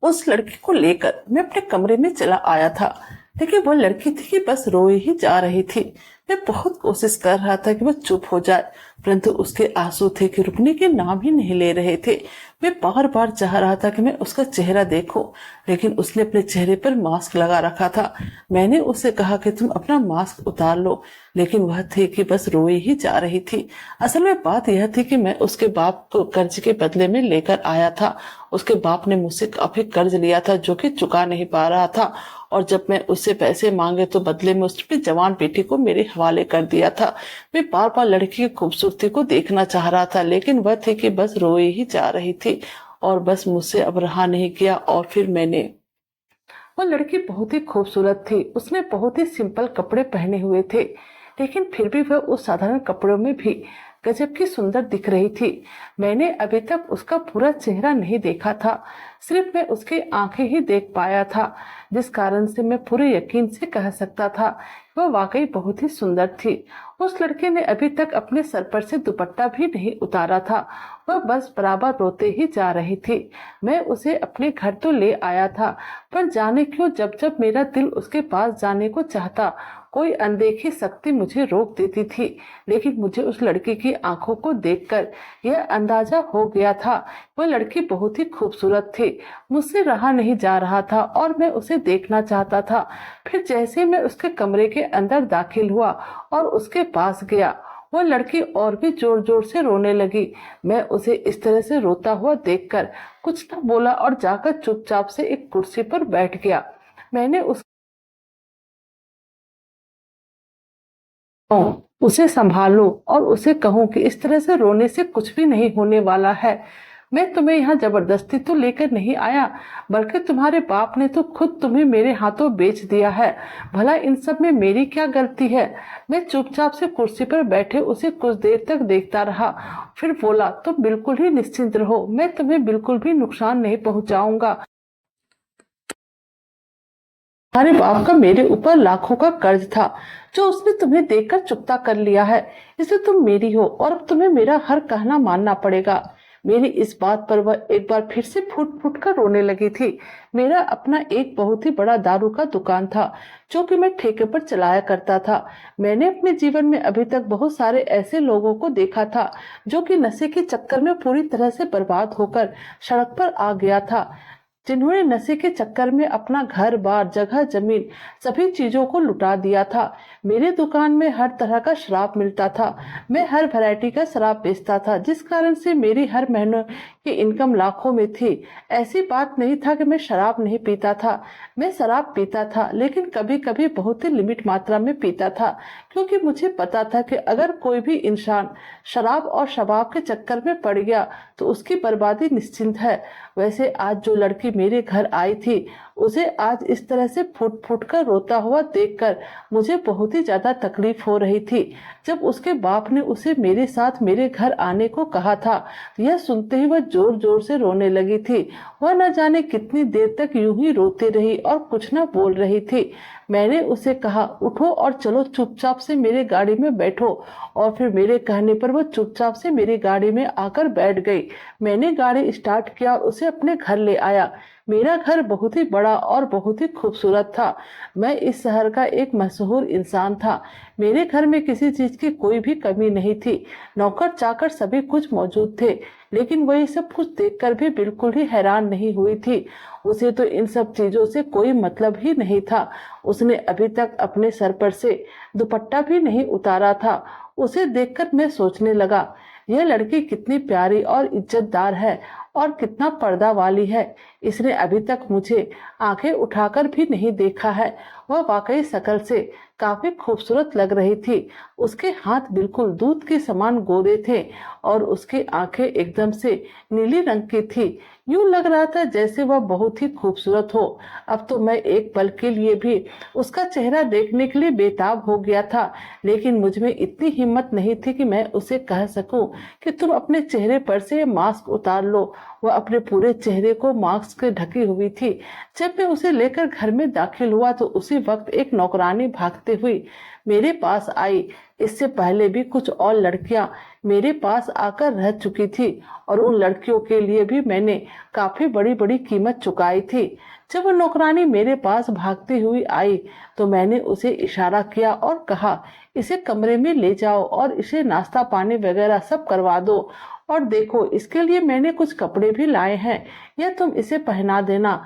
उस लड़की को लेकर मैं अपने कमरे में चला आया था, लेकिन वो लड़की थी कि बस रोए ही जा रही थी। मैं बहुत कोशिश कर रहा था कि वो चुप हो जाए, परंतु उसके आंसू थे कि रुकने के नाम ही नहीं ले रहे थे। मैं बार बार चाह रहा था कि मैं उसका चेहरा देखूं, लेकिन उसने अपने चेहरे पर मास्क लगा रखा था। मैंने उससे कहा कि तुम अपना मास्क उतार लो, लेकिन वह थी कि बस रोए ही जा रही थी। असल में बात यह थी कि मैं उसके बाप को कर्ज के बदले में लेकर आया था। उसके बाप ने मुझसे काफी कर्ज लिया था जो कि चुका नहीं पा रहा था, और जब मैं उससे पैसे मांगे तो बदले में उसने जवान बेटी को मेरे हवाले कर दिया था। मैं बार बार लड़की की खूबसूरती को देखना चाह रहा था, लेकिन वह थी कि बस रोए ही जा रही थी और बस मुझसे अब रहा नहीं किया। और फिर मैंने, वो लड़की बहुत ही खूबसूरत थी। उसने बहुत ही सिंपल कपड़े पहने हुए थे, लेकिन फिर भी वह उस साधारण कपड़ों में भी गजब की सुंदर दिख रही थी। मैंने अभी तक उसका पूरा चेहरा नहीं देखा था, सिर्फ मैं उसकी आंखें ही देख पाया था, जिस कारण से मैं पूरे यकीन से कह सकता था वह वाकई बहुत ही सुंदर थी। उस लड़के ने अभी तक अपने सर पर से दुपट्टा भी नहीं उतारा था, वह बस बराबर रोते ही जा रही थी। मैं उसे अपने घर तो ले आया था, पर जाने क्यों जब जब मेरा दिल उसके पास जाने को चाहता, कोई अनदेखी शक्ति मुझे रोक देती थी। लेकिन मुझे उस लड़की की आंखों को देखकर यह अंदाजा हो गया था, वह लड़की बहुत ही खूबसूरत थी। मुझसे रहा नहीं जा रहा था और मैं उसे देखना चाहता था। फिर जैसे मैं उसके कमरे के अंदर दाखिल हुआ और उसके पास गया, वह लड़की और भी जोर जोर से रोने लगी। मैं उसे इस तरह से रोता हुआ देखकर कुछ न बोला और जाकर चुपचाप से एक कुर्सी पर बैठ गया। मैंने उसे संभालूं और उसे कहूं कि इस तरह से रोने से कुछ भी नहीं होने वाला है। मैं तुम्हें यहाँ जबरदस्ती तो लेकर नहीं आया, बल्कि तुम्हारे बाप ने तो खुद तुम्हें मेरे हाथों बेच दिया है। भला इन सब में मेरी क्या गलती है? मैं चुपचाप से कुर्सी पर बैठे उसे कुछ देर तक देखता रहा, फिर बोला, तुम बिल्कुल ही निश्चिंत रहो, मैं तुम्हें बिल्कुल भी नुकसान नहीं पहुंचाऊंगा। तुम्हारे बाप का मेरे ऊपर लाखों का कर्ज था, जो उसने तुम्हें देखकर चुकता कर लिया है, इसलिए तुम मेरी हो और अब तुम्हें मेरा हर कहना मानना पड़ेगा। मेरी इस बात पर वह एक बार फिर से फूट फूट कर रोने लगी थी। मेरा अपना एक बहुत ही बड़ा दारू का दुकान था, जो कि मैं ठेके पर चलाया करता था। मैंने अपने जीवन में अभी तक बहुत सारे ऐसे लोगों को देखा था जो कि नशे के चक्कर में पूरी तरह से बर्बाद होकर सड़क पर आ गया था, जिन्होंने नशे के चक्कर में अपना घर बार जगह जमीन सभी चीजों को लुटा दिया था। मेरे दुकान में हर तरह का शराब मिलता था, मैं हर वैरायटी का शराब बेचता था, जिस कारण से मेरी हर महीने की इनकम लाखों में थी। ऐसी बात नहीं था कि मैं शराब नहीं पीता था, मैं शराब पीता था, लेकिन कभी कभी बहुत ही लिमिट मात्रा में पीता था, क्योंकि मुझे पता था कि अगर कोई भी इंसान शराब और शबाब के चक्कर में पड़ गया तो उसकी बर्बादी निश्चिंत है। वैसे आज जो लड़की मेरे घर आई थी, उसे आज इस तरह से फुट फुट कर रोता हुआ देखकर मुझे बहुत ही ज्यादा तकलीफ हो रही थी। जब उसके बाप ने उसे मेरे साथ मेरे घर आने को कहा था, यह सुनते ही वह जोर जोर से रोने लगी थी। वह न जाने कितनी देर तक यूं ही रोती रही और कुछ न बोल रही थी। मैंने उसे कहा, उठो और चलो चुपचाप से मेरे गाड़ी में बैठो, और फिर मेरे कहने पर वह चुपचाप से मेरी गाड़ी में आकर बैठ गई। मैंने गाड़ी स्टार्ट किया और उसे अपने घर ले आया। मेरा घर बहुत ही बड़ा और बहुत ही खूबसूरत था। मैं इस शहर का एक मशहूर इंसान था। मेरे घर में किसी चीज की कोई भी कमी नहीं थी, नौकर चाकर सभी कुछ मौजूद थे, लेकिन वही सब कुछ देखकर भी बिल्कुल ही हैरान नहीं हुई थी। उसे तो इन सब चीजों से कोई मतलब ही नहीं था। उसने अभी तक अपने सर पर से दुपट्टा भी नहीं उतारा था। उसे देखकर मैं सोचने लगा, यह लड़की कितनी प्यारी और इज्जतदार है और कितना पर्दा वाली है। इसने अभी तक मुझे आंखें उठाकर भी नहीं देखा है। वह वाकई शकल से काफी खूबसूरत लग रही थी। उसके हाथ बिल्कुल दूध के समान गोरे थे और उसकी आंखें एकदम से नीली रंग की थी। यूं लग रहा था जैसे वह बहुत ही खूबसूरत हो। अब तो मैं एक पल के लिए भी उसका चेहरा देखने के लिए बेताब हो गया था, लेकिन मुझ में इतनी हिम्मत नहीं थी कि मैं उसे कह सकूं कि तुम अपने चेहरे पर से मास्क उतार लो वह अपने पूरे चेहरे को मास्क से ढकी हुई थी। जब मैं उसे लेकर घर में दाखिल हुआ तो उसी वक्त एक नौकरानी भागते हुई मेरे पास आई। इससे पहले भी कुछ और लड़कियां मेरे पास आकर रह चुकी थी और उन लड़कियों के लिए भी मैंने काफी बड़ी बड़ी कीमत चुकाई थी। जब वह नौकरानी मेरे पास भागती हुई आई तो मैंने उसे इशारा किया और कहा, इसे कमरे में ले जाओ और इसे नाश्ता पानी वगैरह सब करवा दो। और देखो, इसके लिए मैंने कुछ कपड़े भी लाए हैं, या तुम इसे पहना देना।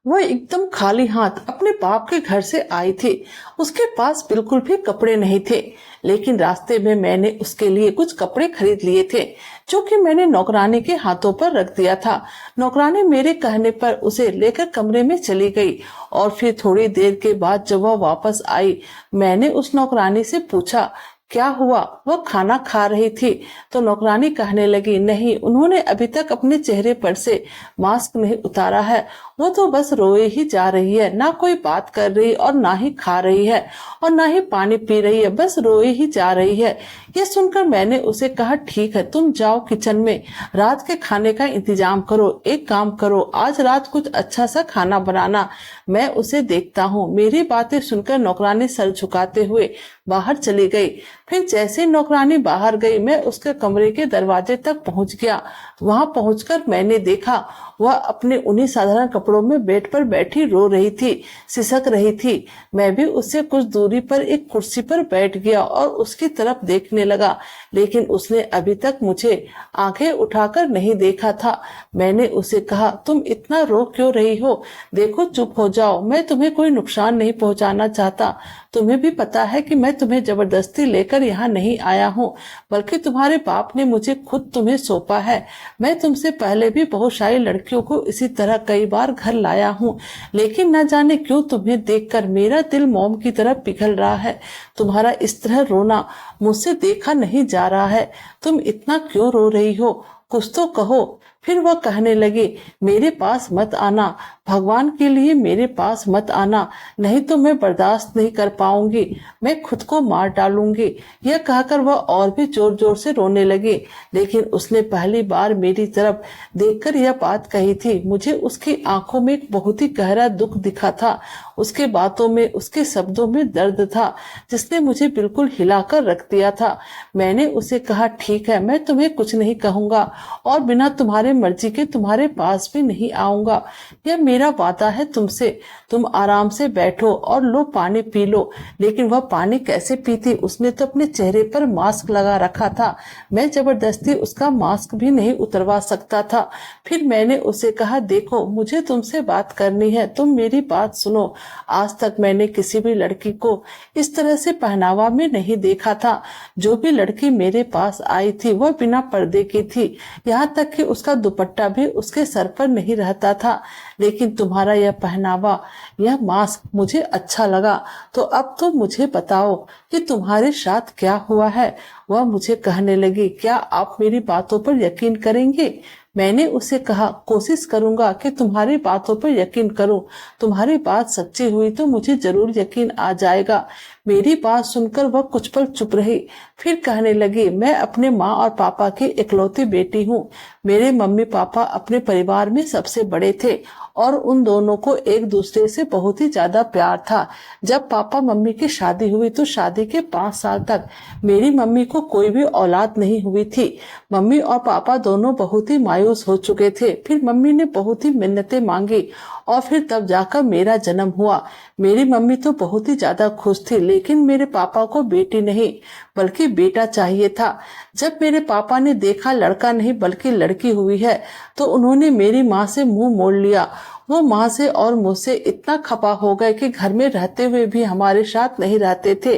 वह एकदम खाली हाथ अपने बाप के घर से आई थी। उसके पास बिल्कुल भी कपड़े नहीं थे, लेकिन रास्ते में मैंने उसके लिए कुछ कपड़े खरीद लिए थे, जो कि मैंने नौकरानी के हाथों पर रख दिया था। नौकरानी मेरे कहने पर उसे लेकर कमरे में चली गई और फिर थोड़ी देर के बाद जब वह वापस आई, मैंने उस नौकरानी से पूछा, क्या हुआ? वह खाना खा रही थी तो नौकरानी कहने लगी, नहीं, उन्होंने अभी तक अपने चेहरे पर से मास्क नहीं उतारा है। वो तो बस रोए ही जा रही है, ना कोई बात कर रही और ना ही खा रही है और ना ही पानी पी रही है, बस रोए ही जा रही है। ये सुनकर मैंने उसे कहा, ठीक है, तुम जाओ किचन में रात के खाने का इंतजाम करो। एक काम करो, आज रात कुछ अच्छा सा खाना बनाना, मैं उसे देखता हूँ। मेरी बातें सुनकर नौकरानी सर झुकाते हुए बाहर चली गई। फिर जैसे नौकरानी बाहर गई, मैं उसके कमरे के दरवाजे तक पहुंच गया। वहां पहुंचकर मैंने देखा वह अपने उन्हीं साधारण कपड़ों में बेड पर बैठी रो रही थी, सिसक रही थी। मैं भी उससे कुछ दूरी पर एक कुर्सी पर बैठ गया और उसकी तरफ देखने लगा, लेकिन उसने अभी तक मुझे आंखें उठाकर नहीं देखा था। मैंने उसे कहा, तुम इतना रो क्यों रही हो? देखो, चुप हो जाओ, मैं तुम्हें कोई नुकसान नहीं पहुंचाना चाहता। तुम्हें भी पता है कि मैं तुम्हें जबरदस्ती लेकर यहाँ नहीं आया हूँ, बल्कि तुम्हारे बाप ने मुझे खुद तुम्हें सौंपा है। मैं तुमसे पहले भी बहुत सारी लड़कियों को इसी तरह कई बार घर लाया हूँ, लेकिन न जाने क्यों तुम्हें देखकर मेरा दिल मोम की तरह पिघल रहा है। तुम्हारा इस तरह रोना मुझसे देखा नहीं जा रहा है। तुम इतना क्यों रो रही हो? कुछ तो कहो। फिर वह कहने लगी, मेरे पास मत आना, भगवान के लिए मेरे पास मत आना, नहीं तो मैं बर्दाश्त नहीं कर पाऊंगी, मैं खुद को मार डालूंगी। यह कहकर वह और भी जोर जोर से रोने लगी, लेकिन उसने पहली बार मेरी तरफ देखकर यह बात कही थी। मुझे उसकी आंखों में एक बहुत ही गहरा दुख दिखा था। उसके बातों में, उसके शब्दों में दर्द था, जिसने मुझे बिल्कुल हिलाकर रख दिया था। मैंने उसे कहा, ठीक है, मैं तुम्हें कुछ नहीं कहूंगा और बिना तुम्हारे मर्जी के तुम्हारे पास भी नहीं आऊंगा। यह मेरा वादा है तुमसे। तुम आराम से बैठो और लो, पानी पी लो। लेकिन वह पानी कैसे पीती? उसने तो अपने चेहरे पर मास्क लगा रखा था। मैं जबरदस्ती उसका मास्क भी नहीं उतरवा सकता था। फिर मैंने उसे कहा, देखो, मुझे तुमसे बात करनी है, तुम मेरी बात सुनो। आज तक मैंने किसी भी लड़की को इस तरह से पहनावा में नहीं देखा था। जो भी लड़की मेरे पास आई थी वह बिना पर्दे की थी, यहाँ तक कि उसका दुपट्टा भी उसके सर पर नहीं रहता था। लेकिन तुम्हारा यह पहनावा, यह मास्क मुझे अच्छा लगा। तो अब तो मुझे बताओ कि तुम्हारे साथ क्या हुआ है? वह मुझे कहने लगी, क्या आप मेरी बातों पर यकीन करेंगे? मैंने उसे कहा, कोशिश करूंगा कि तुम्हारी बातों पर यकीन करूं। तुम्हारी बात सच्ची हुई तो मुझे जरूर यकीन आ जाएगा। मेरी बात सुनकर वह कुछ पल चुप रही, फिर कहने लगी, मैं अपने माँ और पापा की इकलौती बेटी हूँ। मेरे मम्मी पापा अपने परिवार में सबसे बड़े थे और उन दोनों को एक दूसरे से बहुत ही ज्यादा प्यार था। जब पापा मम्मी की शादी हुई तो शादी के 5 साल तक मेरी मम्मी को कोई भी औलाद नहीं हुई थी। मम्मी और पापा दोनों बहुत ही मायूस हो चुके थे। फिर मम्मी ने बहुत ही मिन्नतें मांगी और फिर तब जाकर मेरा जन्म हुआ। मेरी मम्मी तो बहुत ही ज्यादा खुश थी, लेकिन मेरे पापा को बेटी नहीं बल्कि बेटा चाहिए था। जब मेरे पापा ने देखा लड़का नहीं बल्कि लड़की हुई है तो उन्होंने मेरी माँ से मुंह मोड़ लिया। वो माँ से और मुझसे इतना खपा हो गए कि घर में रहते हुए भी हमारे साथ नहीं रहते थे।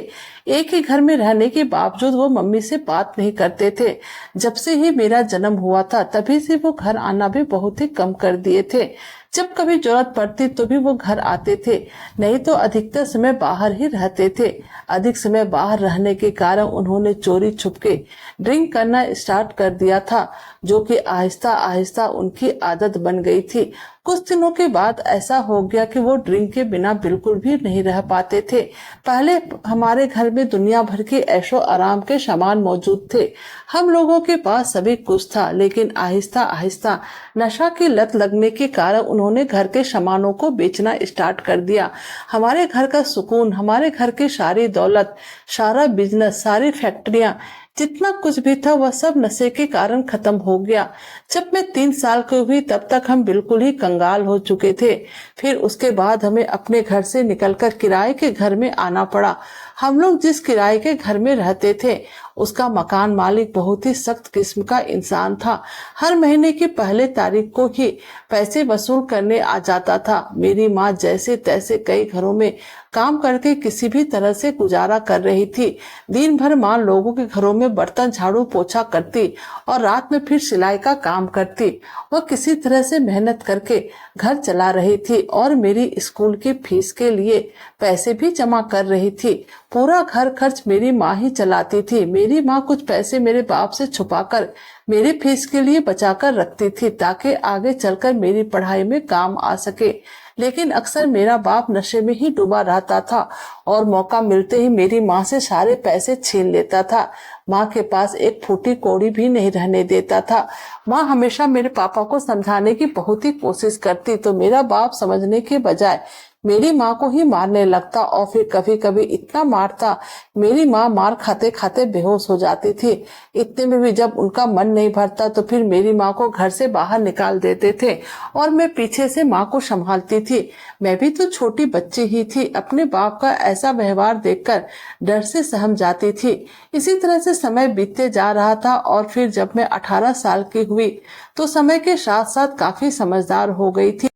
एक ही घर में रहने के बावजूद वो मम्मी से बात नहीं करते थे। जब से ही मेरा जन्म हुआ था तभी से वो घर आना भी बहुत ही कम कर दिए थे। जब कभी जरूरत पड़ती तो भी वो घर आते थे, नहीं तो अधिकतर समय बाहर ही रहते थे। अधिक समय बाहर रहने के कारण उन्होंने चोरी छुपके ड्रिंक करना स्टार्ट कर दिया था, जो कि आहिस्ता आहिस्ता उनकी आदत बन गई थी। कुछ दिनों के बाद ऐसा हो गया कि वो ड्रिंक के बिना बिल्कुल भी नहीं रह पाते थे। पहले हमारे घर में दुनिया भर के ऐशो आराम के सामान मौजूद थे, हम लोगों के पास सभी कुछ था, लेकिन आहिस्ता आहिस्ता नशा की लत लगने के कारण उन्होंने घर के सामानों को बेचना स्टार्ट कर दिया। हमारे घर का सुकून, हमारे घर की सारी दौलत, सारा बिजनेस, सारी फैक्ट्रियां, जितना कुछ भी था वह सब नशे के कारण खत्म हो गया। जब मैं 3 साल की हुई तब तक हम बिल्कुल ही कंगाल हो चुके थे। फिर उसके बाद हमें अपने घर से निकलकर किराए के घर में आना पड़ा। हम लोग जिस किराए के घर में रहते थे उसका मकान मालिक बहुत ही सख्त किस्म का इंसान था। हर महीने की पहले तारीख को ही पैसे वसूल करने आ जाता था। मेरी माँ जैसे तैसे कई घरों में काम करके किसी भी तरह से गुजारा कर रही थी। दिन भर माँ लोगों के घरों में बर्तन झाड़ू पोछा करती और रात में फिर सिलाई का काम करती। वह किसी तरह से मेहनत करके घर चला रही थी और मेरी स्कूल की फीस के लिए पैसे भी जमा कर रही थी। पूरा घर खर्च मेरी माँ ही चलाती थी। मेरी माँ कुछ पैसे मेरे बाप से छुपाकर मेरी फीस के लिए बचाकर रखती थी ताकि आगे चलकर मेरी पढ़ाई में काम आ सके। लेकिन अक्सर मेरा बाप नशे में ही डूबा रहता था और मौका मिलते ही मेरी माँ से सारे पैसे छीन लेता था। माँ के पास एक फूटी कौड़ी भी नहीं रहने देता था। माँ हमेशा मेरे पापा को समझाने की बहुत ही कोशिश करती तो मेरा बाप समझने के बजाय मेरी माँ को ही मारने लगता और फिर कभी कभी इतना मारता, मेरी माँ मार खाते खाते बेहोश हो जाती थी। इतने में भी जब उनका मन नहीं भरता तो फिर मेरी माँ को घर से बाहर निकाल देते थे और मैं पीछे से माँ को संभालती थी। मैं भी तो छोटी बच्ची ही थी। अपने बाप का ऐसा व्यवहार देखकर डर से सहम जाती थी। इसी तरह से समय बीतते जा रहा था और फिर जब मैं 18 साल की हुई तो समय के साथ साथ काफी समझदार हो गई थी।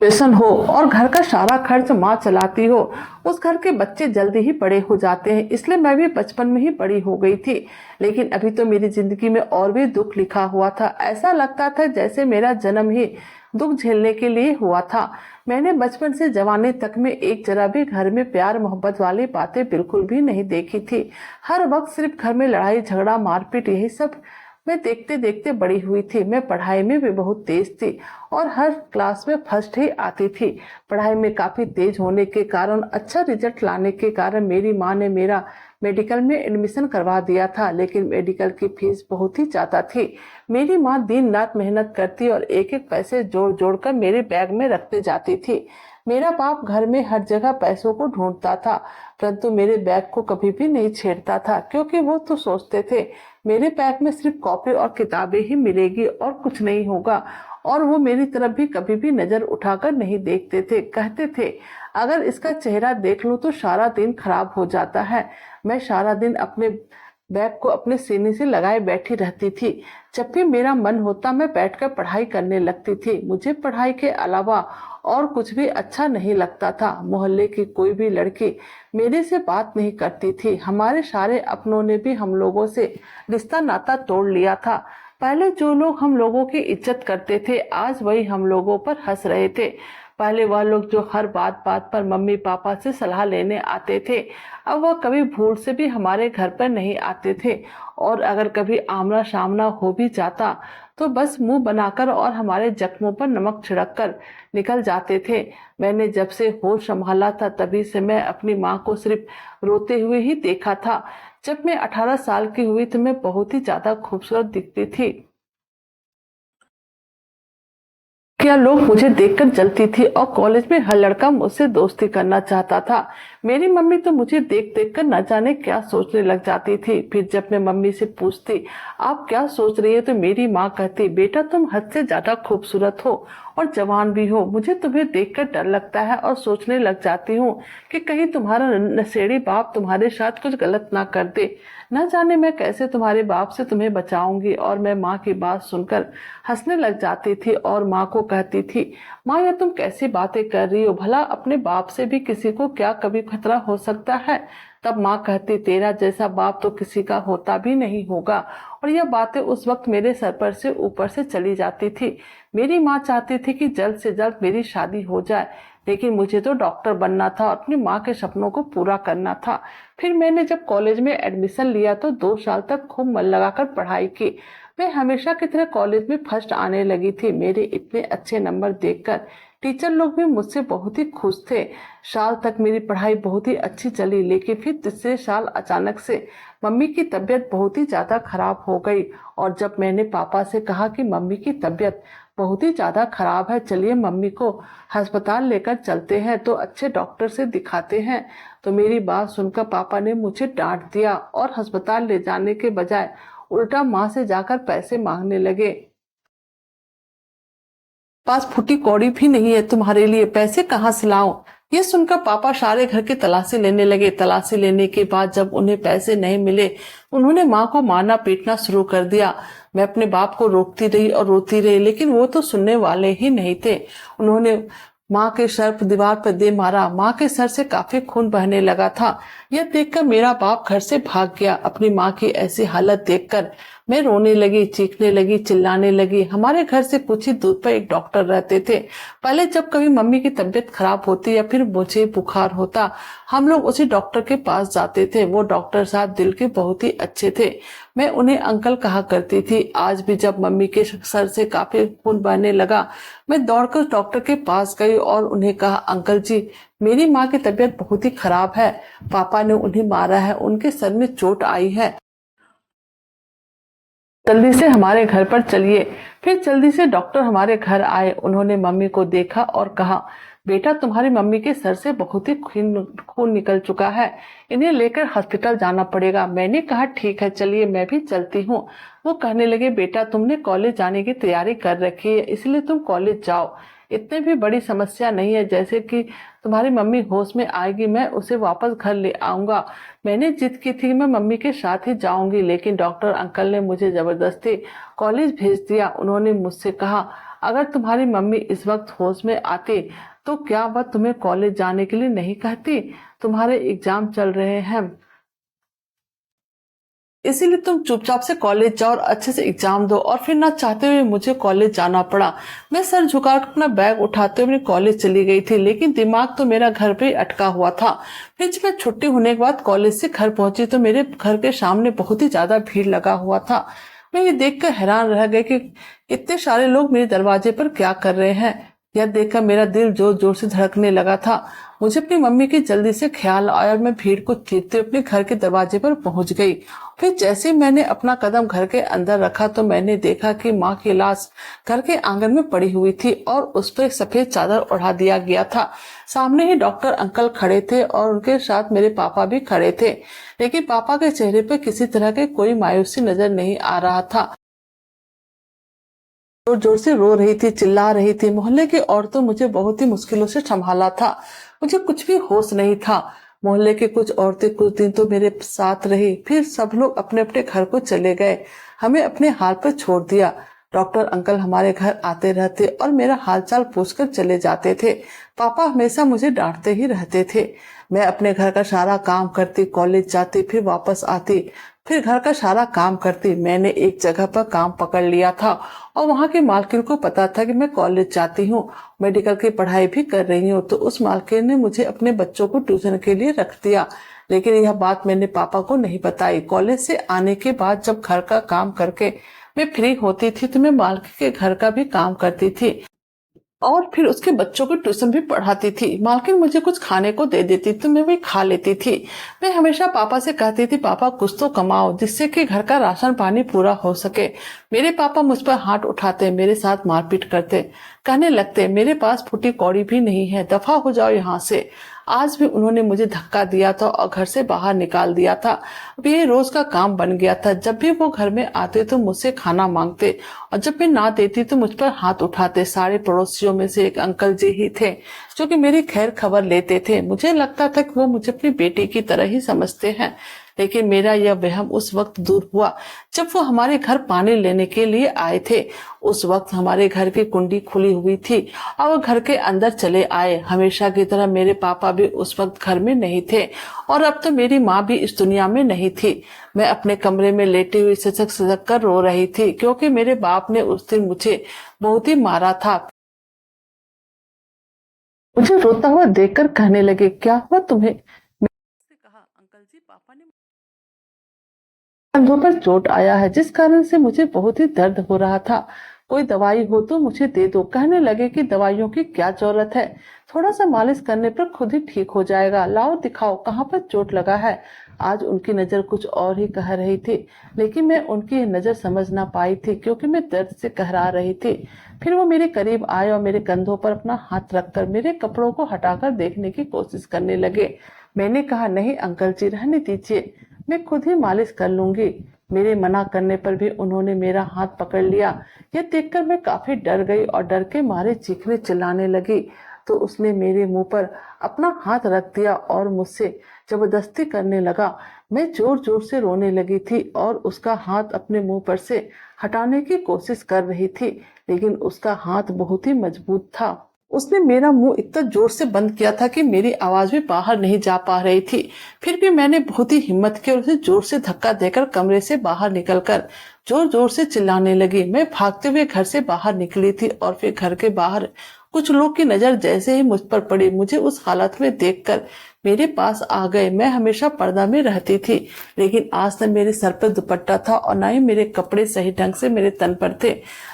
पेशन हो और घर का सारा खर्च माँ चलाती हो, उस घर के बच्चे जल्दी ही बड़े हो जाते हैं। इसलिए मैं भी बचपन में ही बड़ी हो गई थी। लेकिन अभी तो मेरी जिंदगी में और भी दुख लिखा हुआ था। ऐसा लगता था जैसे मेरा जन्म ही दुख झेलने के लिए हुआ था। मैंने बचपन से जवानी तक में एक जरा भी घर में प्यार मोहब्बत वाली बातें बिल्कुल भी नहीं देखी थी। हर वक्त सिर्फ घर में लड़ाई झगड़ा मारपीट यही सब मैं देखते देखते बड़ी हुई थी। मैं पढ़ाई में भी बहुत तेज थी और हर क्लास में फर्स्ट ही आती थी। पढ़ाई में काफी तेज होने के कारण, अच्छा रिजल्ट लाने के कारण मेरी माँ ने मेरा मेडिकल में एडमिशन करवा दिया था। लेकिन मेडिकल की फीस बहुत ही ज्यादा थी। मेरी माँ दिन रात मेहनत करती और एक एक पैसे जोड़ जोड़ कर मेरे बैग में रखते जाती थी। मेरा बाप घर में हर जगह पैसों को ढूंढता था, परंतु मेरे बैग को कभी भी नहीं छेड़ता था, क्योंकि वो तो सोचते थे मेरे बैग में सिर्फ कॉपी और किताबें ही मिलेगी और कुछ नहीं होगा। और वो मेरी तरफ भी कभी भी नजर उठाकर नहीं देखते थे। कहते थे अगर इसका चेहरा देख लूं तो सारा दिन खराब हो जाता है। मैं सारा दिन अपने बैग को अपने सीने से लगाए बैठी रहती थी। जब भी मेरा मन होता मैं बैठकर पढ़ाई करने लगती थी। मुझे पढ़ाई के अलावा और कुछ भी अच्छा नहीं लगता था। मोहल्ले की कोई भी लड़की मेरे से बात नहीं करती थी। हमारे सारे अपनों ने भी हम लोगों से रिश्ता नाता तोड़ लिया था। पहले जो लोग हम लोगों की इज्जत करते थे आज वही हम लोगों पर हंस रहे थे। पहले वह लोग जो हर बात बात पर मम्मी पापा से सलाह लेने आते थे, अब वह कभी भूल से भी हमारे घर पर नहीं आते थे। और अगर कभी आमना सामना हो भी जाता तो बस मुंह बनाकर और हमारे जख्मों पर नमक छिड़क कर निकल जाते थे। मैंने जब से होश संभाला था तभी से मैं अपनी माँ को सिर्फ रोते हुए ही देखा था। जब मैं 18 साल की हुई तो मैं बहुत ही ज्यादा खूबसूरत दिखती थी। क्या लोग मुझे देखकर जलती थी और कॉलेज में हर लड़का मुझसे दोस्ती करना चाहता था। मेरी मम्मी तो मुझे देख देख कर न जाने क्या सोचने लग जाती थी। फिर जब मैं मम्मी से पूछती आप क्या सोच रही है तो मेरी माँ कहती बेटा तुम हद से ज्यादा खूबसूरत हो और जवान भी हो। मुझे तुम्हें देखकर डर लगता है और सोचने लग जाती हूँ कि कहीं तुम्हारा नशेड़ी बाप तुम्हारे साथ कुछ गलत ना कर दे। न जाने मैं कैसे तुम्हारे बाप से तुम्हें बचाऊंगी। और मैं माँ की बात सुनकर हंसने लग जाती थी और माँ को कहती थी माँ ये तुम कैसी बातें कर रही हो, भला अपने बाप से भी किसी को क्या कभी खतरा हो सकता है। तब माँ कहती तेरा जैसा बाप तो किसी का होता भी नहीं होगा। और यह बातें उस वक्त मेरे सर पर से ऊपर से चली जाती थी। मेरी माँ चाहती थी कि जल्द से जल्द मेरी शादी हो जाए, लेकिन मुझे तो डॉक्टर बनना था और अपनी माँ के सपनों को पूरा करना था। फिर मैंने जब कॉलेज में एडमिशन लिया तो 2 साल तक खूब मन लगाकर पढ़ाई की। मैं हमेशा की तरह कॉलेज में फर्स्ट आने लगी थी। मेरे इतने अच्छे नंबर देखकर टीचर लोग भी मुझसे बहुत ही खुश थे। साल तक मेरी पढ़ाई बहुत ही अच्छी चली, लेकिन फिर तीसरे साल अचानक से मम्मी की तबीयत बहुत ही ज्यादा खराब हो गई। और जब मैंने पापा से कहा कि मम्मी की तबीयत बहुत ही ज्यादा खराब है, चलिए मम्मी को अस्पताल लेकर चलते हैं, तो अच्छे डॉक्टर से दिखाते हैं, तो मेरी बात सुनकर पापा ने मुझे डांट दिया और अस्पताल ले जाने के बजाय उल्टा माँ से जाकर पैसे मांगने लगे। पास फूटी कौड़ी भी नहीं है तुम्हारे लिए, पैसे कहाँ से लाऊं? ये सुनकर पापा सारे घर की तलाशी लेने लगे। तलाशी लेने के बाद जब उन्हें पैसे नहीं मिले, उन्होंने माँ को मारना पीटना शुरू कर दिया। मैं अपने बाप को रोकती रही और रोती रही, लेकिन वो तो सुनने वाले ही नहीं थे। उन्होंने माँ के सर पर दीवार पर दे मारा। माँ के सर से काफी खून बहने लगा था। यह देखकर मेरा बाप घर से भाग गया। अपनी माँ की ऐसी हालत देखकर मैं रोने लगी, चीखने लगी, चिल्लाने लगी। हमारे घर से कुछ ही दूर पर एक डॉक्टर रहते थे। पहले जब कभी मम्मी की तबीयत खराब होती या फिर मुझे बुखार होता, हम लोग उसी डॉक्टर के पास जाते थे। वो डॉक्टर साहब दिल के बहुत ही अच्छे थे। मैं उन्हें अंकल कहा करती थी। आज भी जब मम्मी के सर से काफी खून बहने लगा, मैं दौड़कर डॉक्टर के पास गई और उन्हें कहा, अंकल जी, मेरी माँ की तबीयत बहुत ही खराब है। पापा ने उन्हें मारा है, उनके सर में चोट आई है, जल्दी से हमारे घर पर चलिए। फिर जल्दी से डॉक्टर हमारे घर आए। उन्होंने मम्मी को देखा और कहा, बेटा, तुम्हारी मम्मी के सर से बहुत ही खून निकल चुका है, इन्हें लेकर हॉस्पिटल जाना पड़ेगा। मैंने कहा, ठीक है, चलिए, मैं भी चलती हूँ। वो कहने लगे, बेटा, तुमने कॉलेज जाने की तैयारी कर रखी है, इसलिए तुम कॉलेज जाओ। इतनी भी बड़ी समस्या नहीं है, जैसे कि तुम्हारी मम्मी होश में आएगी, मैं उसे वापस घर ले आऊंगा। मैंने जिद की थी मैं मम्मी के साथ ही जाऊंगी, लेकिन डॉक्टर अंकल ने मुझे जबरदस्ती कॉलेज भेज दिया। उन्होंने मुझसे कहा, अगर तुम्हारी मम्मी इस वक्त होश में आती तो क्या वह तुम्हें कॉलेज जाने के लिए नहीं कहती? तुम्हारे एग्जाम चल रहे हैं, इसीलिए तुम चुपचाप से कॉलेज जाओ और अच्छे से एग्जाम दो। और फिर ना चाहते हुए मुझे कॉलेज जाना पड़ा। मैं सर झुकाकर अपना बैग उठाते हुए कॉलेज चली गई थी, लेकिन दिमाग तो मेरा घर पे ही अटका हुआ था। फिर जब मैं छुट्टी होने के बाद कॉलेज से घर पहुंची तो मेरे घर के सामने बहुत ही ज्यादा भीड़ लगा हुआ था। मैं ये देखकर हैरान रह गई कि इतने सारे लोग मेरे दरवाजे पर क्या कर रहे हैं। यह देखकर मेरा दिल जोर जोर से धड़कने लगा था। मुझे अपनी मम्मी की जल्दी से ख्याल आया और मैं भीड़ को चीरते अपने घर के दरवाजे पर पहुंच गई। फिर जैसे ही मैंने अपना कदम घर के अंदर रखा तो मैंने देखा कि माँ की लाश घर के आंगन में पड़ी हुई थी और उस पर एक सफेद चादर ओढ़ा दिया गया था। सामने ही डॉक्टर अंकल खड़े थे और उनके साथ मेरे पापा भी खड़े थे, लेकिन पापा के चेहरे पर किसी तरह की कोई मायूसी नजर नहीं आ रहा था। जोर जोर से रो रही थी, चिल्ला रही थी। मोहल्ले की औरतों मुझे बहुत ही मुश्किलों से संभाला था। मुझे कुछ भी होश नहीं था। मोहल्ले की कुछ औरतें कुछ दिन तो मेरे साथ रही, फिर सब लोग अपने अपने घर को चले गए, हमें अपने हाल पर छोड़ दिया। डॉक्टर अंकल हमारे घर आते रहते और मेरा हालचाल पूछकर चले जाते थे। पापा हमेशा मुझे डांटते ही रहते थे। मैं अपने घर का सारा काम करती, कॉलेज जाती, फिर वापस आती, फिर घर का सारा काम करती। मैंने एक जगह पर काम पकड़ लिया था और वहां के मालकिन को पता था कि मैं कॉलेज जाती हूँ, मेडिकल की पढ़ाई भी कर रही हूँ, तो उस मालकिन ने मुझे अपने बच्चों को ट्यूशन के लिए रख दिया। लेकिन यह बात मैंने पापा को नहीं बताई। कॉलेज से आने के बाद जब घर का काम करके मैं फ्री होती थी तो मैं मालकिन के घर का भी काम करती थी और फिर उसके बच्चों को ट्यूशन भी पढ़ाती थी। मालकिन मुझे कुछ खाने को दे देती तो मैं वही खा लेती थी। मैं हमेशा पापा से कहती थी, पापा कुछ तो कमाओ जिससे कि घर का राशन पानी पूरा हो सके। मेरे पापा मुझ पर हाथ उठाते, मेरे साथ मारपीट करते, कहने लगते, मेरे पास फूटी कौड़ी भी नहीं है, दफा हो जाओ यहाँ से। आज भी उन्होंने मुझे धक्का दिया था और घर से बाहर निकाल दिया था। अब ये रोज का काम बन गया था। जब भी वो घर में आते तो मुझसे खाना मांगते और जब मैं ना देती तो मुझ पर हाथ उठाते। सारे पड़ोसियों में से एक अंकल जी ही थे जो कि मेरी खैर खबर लेते थे। मुझे लगता था कि वो मुझे अपनी बेटी की तरह ही समझते हैं, लेकिन मेरा यह वहम उस वक्त दूर हुआ जब वो हमारे घर पानी लेने के लिए आए थे। उस वक्त हमारे घर की कुंडी खुली हुई थी और वो घर के अंदर चले आए। हमेशा की तरह मेरे पापा भी उस वक्त घर में नहीं थे और अब तो मेरी माँ भी इस दुनिया में नहीं थी। मैं अपने कमरे में लेटी हुई सिसक सिसक कर रो रही थी, क्योंकि मेरे बाप ने उस दिन मुझे बहुत ही मारा था। मुझे रोता हुआ देखकर कहने लगे, क्या हुआ तुम्हें? मैंने कहा, अंकल जी, पापा ने कंधों पर चोट आया है जिस कारण से मुझे बहुत ही दर्द हो रहा था। कोई दवाई हो तो मुझे दे दो। कहने लगे कि दवाइयों की क्या जरूरत है, थोड़ा सा मालिश करने पर खुद ही ठीक हो जाएगा। लाओ दिखाओ कहाँ पर चोट लगा है। आज उनकी नजर कुछ और ही कह रही थी, लेकिन मैं उनकी यह नजर समझ ना पाई थी क्योंकि मैं दर्द से कहरा रही थी। फिर वो मेरे करीब आए और मेरे कंधों पर अपना हाथ रखकर मेरे कपड़ों को हटाकर देखने की कोशिश करने लगे। मैंने कहा, नहीं अंकल जी, रहने दीजिए, मैं खुद ही मालिश कर लूंगी। मेरे मना करने पर भी उन्होंने मेरा हाथ पकड़ लिया। यह देखकर मैं काफी डर गई और डर के मारे चीखने चिल्लाने लगी। तो उसने मेरे मुंह पर अपना हाथ रख दिया और मुझसे जबरदस्ती करने लगा। मैं जोर जोर से रोने लगी थी और उसका हाथ अपने मुंह पर से हटाने की कोशिश कर रही थी, लेकिन उसका हाथ बहुत ही मजबूत था। उसने मेरा मुंह इतना जोर से बंद किया था कि मेरी आवाज भी बाहर नहीं जा पा रही थी। फिर भी मैंने बहुत ही हिम्मत की और उसे जोर से धक्का देकर कमरे से बाहर निकलकर जोर जोर से चिल्लाने लगी। मैं भागते हुए घर से बाहर निकली थी और फिर घर के बाहर कुछ लोग की नजर जैसे ही मुझ पर पड़ी, मुझे उस हालत में देखकर मेरे पास आ गए। मैं हमेशा पर्दा में रहती थी, लेकिन आज न मेरे सर पर दुपट्टा था और न ही मेरे कपड़े सही ढंग से मेरे तन पर थे।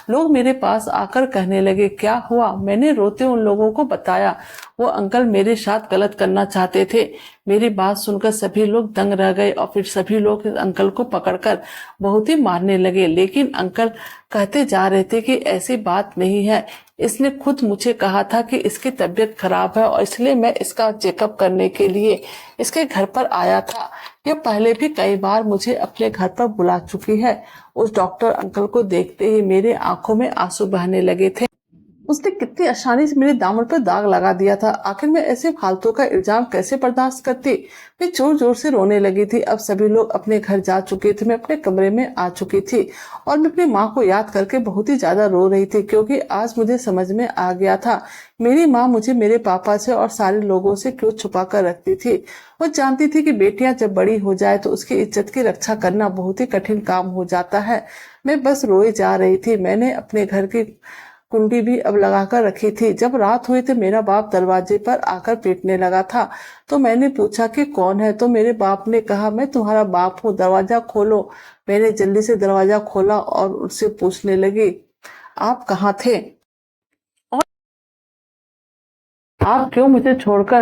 लोग मेरे पास आकर कहने लगे, क्या हुआ? मैंने रोते उन लोगों को बताया वो अंकल मेरे साथ गलत करना चाहते थे। मेरी बात सुनकर सभी लोग दंग रह गए और फिर सभी लोग इस अंकल को पकड़कर बहुत ही मारने लगे, लेकिन अंकल कहते जा रहे थे कि ऐसी बात नहीं है। इसने खुद मुझे कहा था कि इसकी तबीयत खराब है और इसलिए मैं इसका चेकअप करने के लिए इसके घर पर आया था। यह पहले भी कई बार मुझे अपने घर पर बुला चुकी है। उस डॉक्टर अंकल को देखते ही मेरे आंखों में आंसू बहने लगे थे। उसने कितनी आसानी से मेरे दामन पर दाग लगा दिया था। आखिर मैं ऐसे फालतू का इल्जाम कैसे बर्दाश्त करती। मैं जोर जोर से रोने लगी थी। अब सभी लोग अपने घर जा चुके थे, मैं अपने कमरे में आ चुकी थी और मैं अपनी माँ को याद करके बहुत ही ज्यादा रो रही थी, क्योंकि आज मुझे समझ में आ गया था मेरी माँ मुझे मेरे पापा से और सारे लोगों से क्यों छुपा कर रखती थी। वो जानती थी कि बेटियां जब बड़ी हो जाए तो उसकी इज्जत की रक्षा करना बहुत ही कठिन काम हो जाता है। मैं बस रोए जा रही थी। मैंने अपने घर की कुंडी भी अब लगाकर रखी थी। जब रात हुई तो मेरा बाप दरवाजे पर आकर पीटने लगा था। तो मैंने पूछा कि कौन है, तो मेरे बाप ने कहा, मैं तुम्हारा बाप हूँ, दरवाजा खोलो। मैंने जल्दी से दरवाजा खोला और उससे पूछने लगी, आप कहाँ थे और आप क्यों मुझे छोड़कर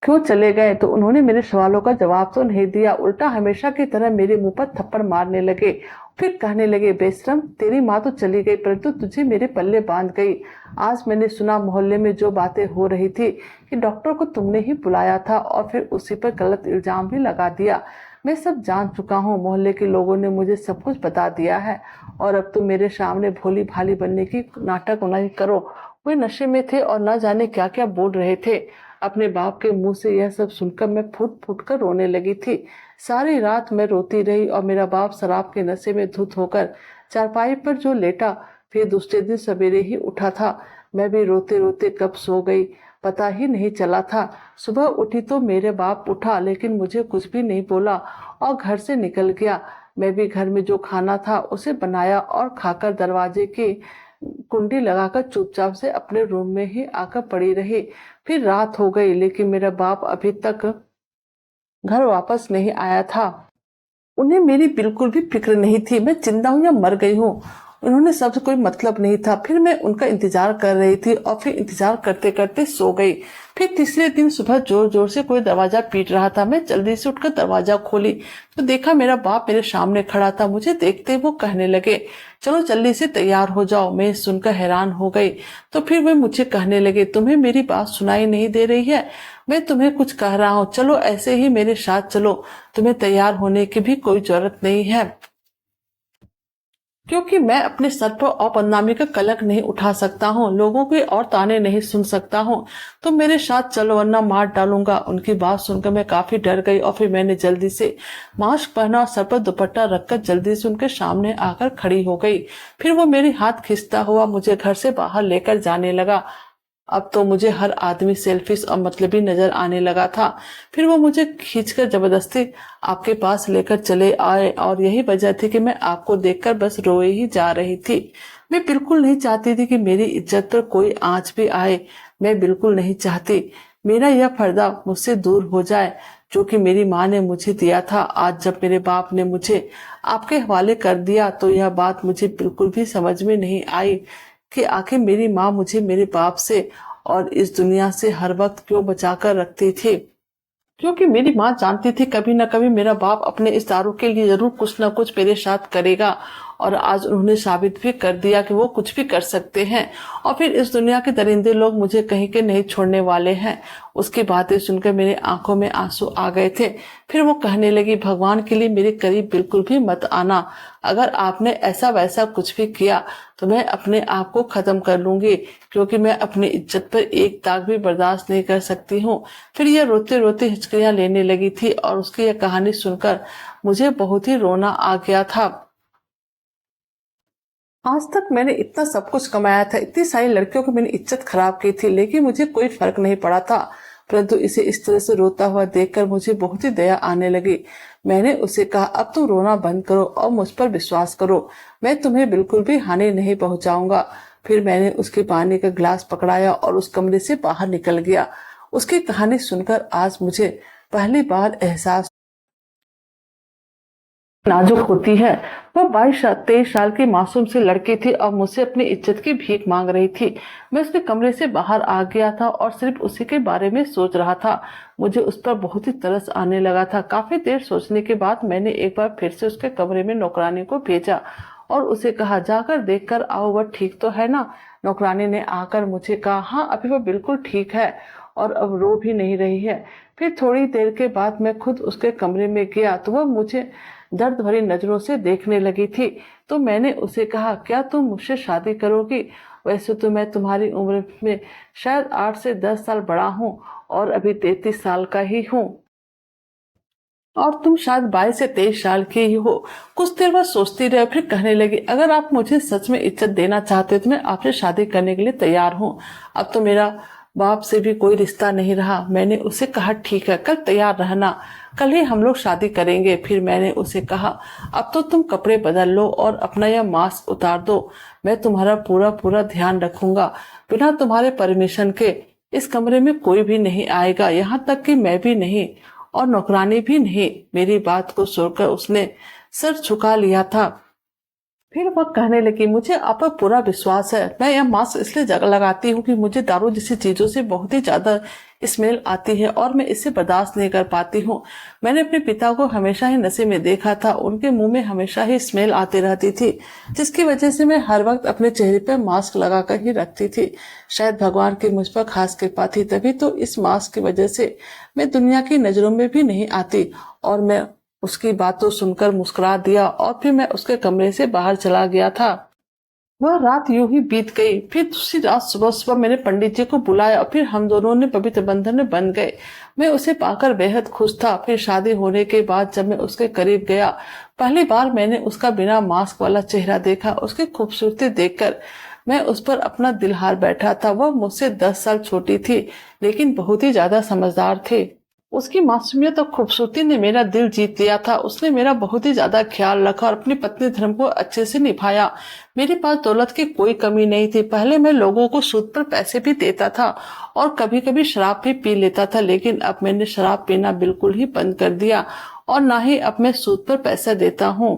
क्यों चले गए? तो उन्होंने मेरे सवालों का जवाब तो नहीं दिया, उल्टा हमेशा की तरह मेरे मुंह पर थप्पड़ मारने लगे। फिर कहने लगे, बेशरम, तेरी माँ तो चली गई परंतु तुझे मेरे पल्ले बांध गई। आज मैंने सुना मोहल्ले में जो बातें हो रही थी कि डॉक्टर को तुमने ही बुलाया था और फिर उसी पर गलत इल्जाम भी लगा दिया। मैं सब जान चुका हूँ। मोहल्ले के लोगों ने मुझे सब कुछ बता दिया है और अब तुम मेरे सामने भोली भाली बनने की नाटक नहीं करो। वे नशे में थे और न जाने क्या क्या बोल रहे थे। अपने बाप के मुंह से यह सब सुनकर मैं फुट फुट कर रोने लगी थी। सारी रात मैं रोती रही और मेरा बाप शराब के नशे में धुत होकर चारपाई पर जो लेटा, फिर दूसरे दिन सवेरे ही उठा था। मैं भी रोते रोते कब सो गई पता ही नहीं चला था। सुबह उठी तो मेरे बाप उठा, लेकिन मुझे कुछ भी नहीं बोला और घर से निकल गया। मैं भी घर में जो खाना था उसे बनाया और खाकर दरवाजे की कुंडी लगाकर चुपचाप से अपने रूम में ही आकर पड़ी रही। फिर रात हो गई, लेकिन मेरा बाप अभी तक घर वापस नहीं आया था। उन्हें मेरी बिल्कुल भी फिक्र नहीं थी, मैं जिंदा हूँ या मर गई हूँ, उन्होंने सबसे कोई मतलब नहीं था। फिर मैं उनका इंतजार कर रही थी और फिर इंतजार करते करते सो गई। फिर तीसरे दिन सुबह जोर जोर से कोई दरवाजा पीट रहा था। मैं जल्दी से उठकर दरवाजा खोली तो देखा मेरा बाप मेरे सामने खड़ा था। मुझे देखते वो कहने लगे, चलो जल्दी से तैयार हो जाओ। मैं सुनकर हैरान हो गई। तो फिर वे मुझे कहने लगे, तुम्हें मेरी बात सुनाई नहीं दे रही है? मैं तुम्हें कुछ कह रहा हूँ, चलो ऐसे ही मेरे साथ चलो। तुम्हें तैयार होने की भी कोई जरूरत नहीं है, क्योंकि मैं अपने सर पर और बदनामी का कलंक नहीं उठा सकता हूँ, लोगों के और ताने नहीं सुन सकता हूँ। तो मेरे साथ चलो वरना मार डालूंगा। उनकी बात सुनकर मैं काफी डर गई और फिर मैंने जल्दी से मास्क पहना और सर पर दुपट्टा रखकर जल्दी से उनके सामने आकर खड़ी हो गई। फिर वो मेरी हाथ खींचता हुआ मुझे घर से बाहर लेकर जाने लगा। अब तो मुझे हर आदमी सेल्फिश और मतलबी नजर आने लगा था। फिर वो मुझे खींचकर जबरदस्ती आपके पास लेकर चले आए और यही वजह थी कि मैं आपको देखकर बस रोए ही जा रही थी। मैं बिल्कुल नहीं चाहती थी कि मेरी इज्जत पर कोई आंच भी आए। मैं बिल्कुल नहीं चाहती मेरा यह पर्दा मुझसे दूर हो जाए, जो कि मेरी माँ ने मुझे दिया था। आज जब मेरे बाप ने मुझे आपके हवाले कर दिया तो यह बात मुझे बिल्कुल भी समझ में नहीं आई कि आखिर मेरी माँ मुझे मेरे बाप से और इस दुनिया से हर वक्त क्यों बचा कर रखती थी। क्योंकि मेरी माँ जानती थी कभी न कभी मेरा बाप अपने इस दारू के लिए जरूर कुछ न कुछ मेरे साथ करेगा, और आज उन्होंने साबित भी कर दिया कि वो कुछ भी कर सकते हैं। और फिर इस दुनिया के दरिंदे लोग मुझे कहीं के नहीं छोड़ने वाले हैं। उसकी बातें सुनकर मेरे आंखों में आंसू आ गए थे। फिर वो कहने लगी, भगवान के लिए मेरे करीब बिल्कुल भी मत आना। अगर आपने ऐसा वैसा कुछ भी किया तो मैं अपने आप को खत्म कर लूंगी, क्योंकि मैं अपनी इज्जत पर एक दाग भी बर्दाश्त नहीं कर सकती हूँ। फिर यह रोते रोते हिचकियां लेने लगी थी और उसकी यह कहानी सुनकर मुझे बहुत ही रोना आ गया था। आज तक मैंने इतना सब कुछ कमाया था, इतनी सारी लड़कियों को मैंने इज्जत खराब की थी, लेकिन मुझे कोई फर्क नहीं पड़ा था। परंतु इसे इस तरह से रोता हुआ देखकर मुझे बहुत ही दया आने लगी। मैंने उसे कहा, अब तुम रोना बंद करो और मुझ पर विश्वास करो, मैं तुम्हें बिल्कुल भी हानि नहीं पहुंचाऊंगा। फिर मैंने उसके पानी का गिलास पकड़ाया और उस कमरे से बाहर निकल गया। उसकी कहानी सुनकर आज मुझे पहली बार एहसास नाजुक होती है। वह 22-23 साल की मासूम सी लड़की थी और मुझसे अपनी इज्जत की भीख मांग रही थी। मैं उसके कमरे से बाहर आ गया था और सिर्फ उसी के बारे में सोच रहा था। मुझे उस पर बहुत ही तरस आने लगा था। काफी देर सोचने के बाद मैंने एक बार फिर से उसके कमरे में नौकरानी को भेजा और उसे कहा, जाकर देख कर आओ वह ठीक तो है ना। नौकरानी ने आकर मुझे कहा, हाँ अभी वह बिल्कुल ठीक है और अब रो भी नहीं रही है। फिर थोड़ी देर के बाद मैं खुद उसके कमरे में गया तो वह मुझे दर्द भरी नजरों से देखने लगी थी। तो मैंने उसे कहा, क्या तुम मुझसे शादी करोगी? वैसे तो मैं तुम्हारी उम्र में शायद 8 से 10 साल बड़ा हूँ और अभी 33 साल का ही हूँ, और तुम शायद 22 से 23 साल की ही हो। कुछ देर बाद सोचती रही, फिर कहने लगी, अगर आप मुझे सच में इज्जत देना चाहते तो मैं आपसे शादी करने के लिए तैयार हूँ। अब तो मेरा बाप से भी कोई रिश्ता नहीं रहा। मैंने उसे कहा, ठीक है, कल तैयार रहना, कल ही हम लोग शादी करेंगे। फिर मैंने उसे कहा, अब तो तुम कपड़े बदल लो और अपना यह मास्क उतार दो, मैं तुम्हारा पूरा पूरा ध्यान रखूंगा। बिना तुम्हारे परमिशन के इस कमरे में कोई भी नहीं आएगा, यहाँ तक कि मैं भी नहीं और नौकरानी भी नहीं। मेरी बात को सुनकर उसने सर झुका लिया था। फिर वह कहने लगी, मुझे आप पर पूरा विश्वास है। मैं यह मास्क इसलिए लगाती हूँ कि मुझे दारू जैसी चीजों से बहुत ही ज्यादा स्मेल आती है और मैं इसे बर्दाश्त नहीं कर पाती हूँ। मैंने अपने पिता को हमेशा ही नशे में देखा था, उनके मुंह में हमेशा ही स्मेल आती रहती थी, जिसकी वजह से मैं हर वक्त अपने चेहरे पर मास्क लगाकर ही रखती थी। शायद भगवान की मुझ पर खास कृपा थी, तभी तो इस मास्क की वजह से मैं दुनिया की नजरों में भी नहीं आती। और मैं उसकी बातों सुनकर मुस्कुरा दिया और फिर मैं उसके कमरे से बाहर चला गया था। वह रात यूं ही बीत गई। फिर दूसरी रात सुबह सुबह मैंने पंडित जी को बुलाया और फिर हम दोनों ने पवित्र बंधन में बंध गए। मैं उसे पाकर बेहद खुश था। फिर शादी होने के बाद जब मैं उसके करीब गया, पहली बार मैंने उसका बिना मास्क वाला चेहरा देखा। उसकी खूबसूरती देखकर मैं उस पर अपना दिल हार बैठा था। वह मुझसे 10 साल छोटी थी, लेकिन बहुत ही ज्यादा समझदार थी। उसकी मासूमियत और खूबसूरती ने मेरा दिल जीत लिया था। उसने मेरा बहुत ही ज्यादा ख्याल रखा और अपनी पत्नी धर्म को अच्छे से निभाया। मेरे पास दौलत की कोई कमी नहीं थी। पहले मैं लोगों को सूद पर पैसे भी देता था और कभी कभी शराब भी पी लेता था, लेकिन अब मैंने शराब पीना बिल्कुल ही बंद कर दिया और ना ही अब मैं सूद पर पैसा देता हूँ,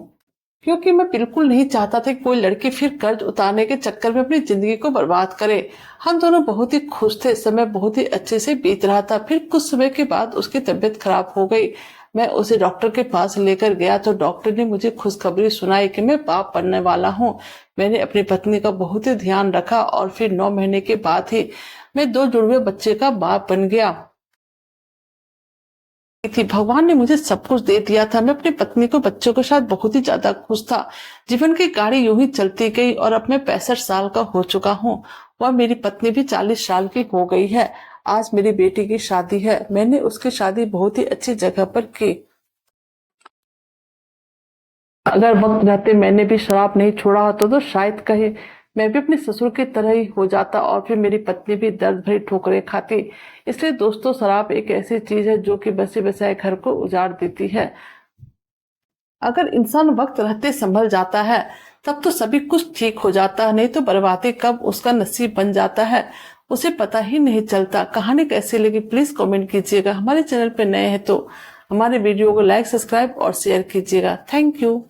क्योंकि मैं बिल्कुल नहीं चाहता था कि कोई लड़की फिर कर्ज उतारने के चक्कर में अपनी जिंदगी को बर्बाद करे। हम दोनों बहुत ही खुश थे, समय बहुत ही अच्छे से बीत रहा था। फिर कुछ समय के बाद उसकी तबीयत खराब हो गई। मैं उसे डॉक्टर के पास लेकर गया तो डॉक्टर ने मुझे खुशखबरी सुनाई कि मैं बाप बनने वाला हूँ। मैंने अपनी पत्नी का बहुत ही ध्यान रखा और फिर 9 महीने के बाद ही मैं 2 जुड़वे बच्चे का बाप बन गया थी। भगवान ने मुझे सब कुछ दे दिया था। मैं अपनी पत्नी को बच्चों के साथ बहुत ही ज्यादा खुश था। जीवन की गाड़ी यूं ही चलती गई और अब मैं 65 साल का हो चुका हूँ। वह मेरी पत्नी भी 40 साल की हो गई है। आज मेरी बेटी की शादी है। मैंने उसकी शादी बहुत ही अच्छी जगह पर की। अगर वक्त रहते मैंने भी शराब नहीं छोड़ा होता तो शायद कहीं मैं भी अपने ससुर की तरह ही हो जाता और फिर मेरी पत्नी भी दर्द भरी ठोकरें खाती। इसलिए दोस्तों, शराब एक ऐसी चीज है जो कि बसे बसाए घर को उजाड़ देती है। अगर इंसान वक्त रहते संभल जाता है तब तो सभी कुछ ठीक हो जाता है, नहीं तो बर्बादी कब उसका नसीब बन जाता है। उसे पता ही नहीं चलता। कहानी कैसी लगी प्लीज कमेंट कीजिएगा। हमारे चैनल पे नए हैं तो हमारे वीडियो को लाइक, सब्सक्राइब और शेयर कीजिएगा। Thank you.